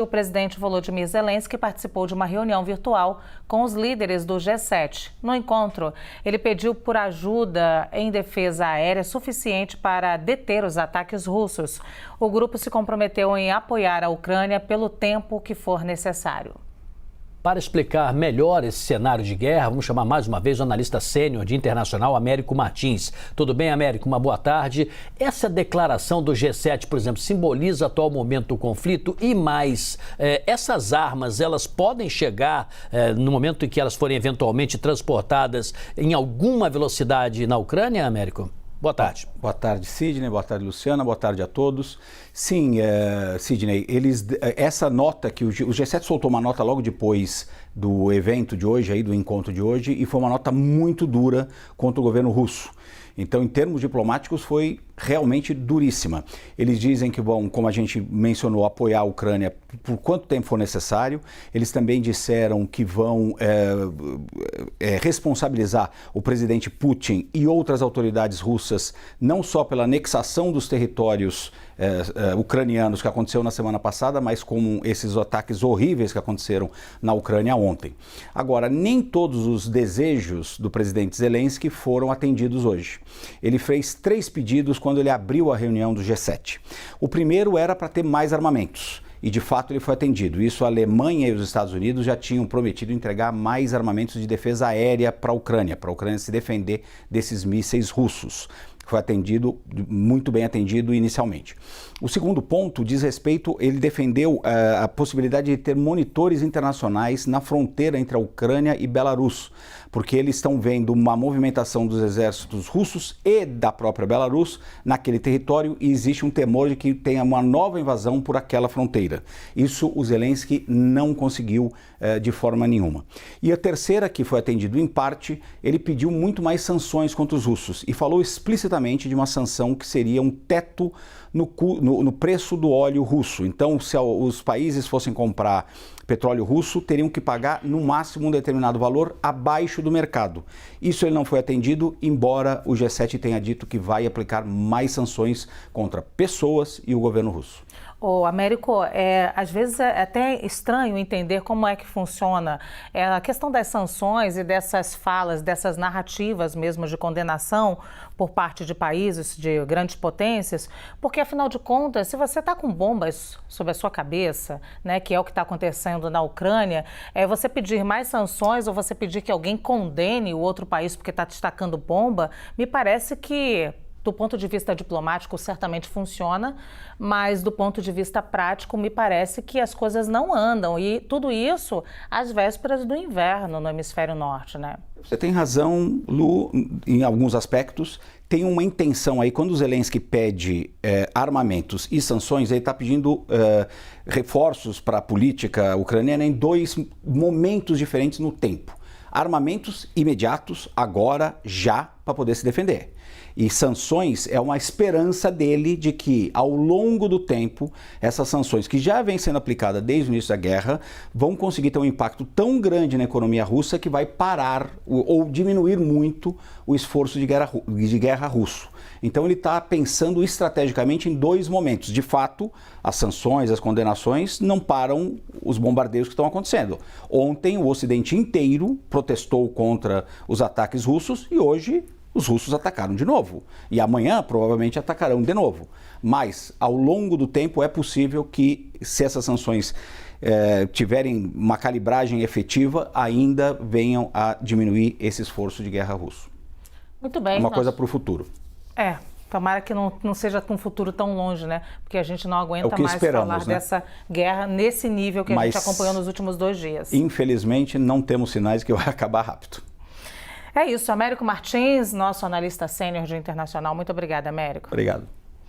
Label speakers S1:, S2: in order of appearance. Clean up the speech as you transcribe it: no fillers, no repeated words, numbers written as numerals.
S1: O presidente Volodymyr Zelensky participou de uma reunião virtual com os líderes do G7. No encontro, ele pediu por ajuda em defesa aérea suficiente para deter os ataques russos. O grupo se comprometeu em apoiar a Ucrânia pelo tempo que for necessário.
S2: Para explicar melhor esse cenário de guerra, vamos chamar mais uma vez o analista sênior de internacional, Américo Martins. Tudo bem, Américo? Uma boa tarde. Essa declaração do G7, por exemplo, simboliza o atual momento do conflito e mais, essas armas, elas podem chegar no momento em que elas forem eventualmente transportadas em alguma velocidade na Ucrânia, Américo? Boa tarde.
S3: Boa tarde, Sidney. Boa tarde, Luciana. Boa tarde a todos. Sim, Sidney, essa nota que o G7 soltou uma nota logo depois do evento de hoje, aí, do encontro de hoje, e foi uma nota muito dura contra o governo russo. Então, em termos diplomáticos, foi realmente duríssima. Eles dizem que vão, como a gente mencionou, apoiar a Ucrânia por quanto tempo for necessário. Eles também disseram que vão responsabilizar o presidente Putin e outras autoridades russas, não só pela anexação dos territórios ucranianos que aconteceu na semana passada, mas com esses ataques horríveis que aconteceram na Ucrânia ontem. Agora, nem todos os desejos do presidente Zelensky foram atendidos hoje. Ele fez 3 pedidos quando ele abriu a reunião do G7. O primeiro era para ter mais armamentos. E, de fato, ele foi atendido. Isso, a Alemanha e os Estados Unidos já tinham prometido entregar mais armamentos de defesa aérea para a Ucrânia se defender desses mísseis russos. Foi atendido, muito bem atendido inicialmente. O segundo ponto diz respeito, ele defendeu a possibilidade de ter monitores internacionais na fronteira entre a Ucrânia e Belarus, porque eles estão vendo uma movimentação dos exércitos russos e da própria Belarus naquele território e existe um temor de que tenha uma nova invasão por aquela fronteira. Isso o Zelensky não conseguiu de forma nenhuma. E a terceira, que foi atendido em parte, ele pediu muito mais sanções contra os russos e falou explicitamente de uma sanção que seria um teto no preço do óleo russo. Então, se os países fossem comprar petróleo russo, teriam que pagar no máximo um determinado valor abaixo do mercado. Isso ele não foi atendido, embora o G7 tenha dito que vai aplicar mais sanções contra pessoas e o governo russo.
S1: Ô, Américo, às vezes é até estranho entender como é que funciona a questão das sanções e dessas falas, dessas narrativas mesmo de condenação por parte de países, de grandes potências, porque afinal de contas, se você está com bombas sobre a sua cabeça, né, que é o que está acontecendo na Ucrânia, você pedir mais sanções ou você pedir que alguém condene o outro país porque está destacando bomba, me parece que, do ponto de vista diplomático, certamente funciona, mas do ponto de vista prático, me parece que as coisas não andam. E tudo isso às vésperas do inverno no hemisfério norte, né?
S3: Você tem razão, Lu, em alguns aspectos. Tem uma intenção aí, quando o Zelensky pede armamentos e sanções, ele está pedindo reforços para a política ucraniana em 2 momentos diferentes no tempo. Armamentos imediatos, agora, já, para poder se defender. E sanções é uma esperança dele de que, ao longo do tempo, essas sanções que já vêm sendo aplicadas desde o início da guerra, vão conseguir ter um impacto tão grande na economia russa que vai parar ou diminuir muito o esforço de guerra russo. Então ele está pensando estrategicamente em 2 momentos. De fato, as sanções, as condenações não param os bombardeios que estão acontecendo. Ontem o Ocidente inteiro protestou contra os ataques russos e hoje os russos atacaram de novo. E amanhã provavelmente atacarão de novo. Mas ao longo do tempo é possível que, se essas sanções tiverem uma calibragem efetiva, ainda venham a diminuir esse esforço de guerra russo.
S1: Muito bem.
S3: Uma coisa para o futuro.
S1: Tomara que não seja um futuro tão longe, né? Porque a gente não aguenta mais falar dessa guerra nesse nível que a gente acompanhou nos últimos 2 dias.
S3: Infelizmente, não temos sinais que vai acabar rápido.
S1: É isso, Américo Martins, nosso analista sênior de internacional. Muito obrigada, Américo.
S3: Obrigado.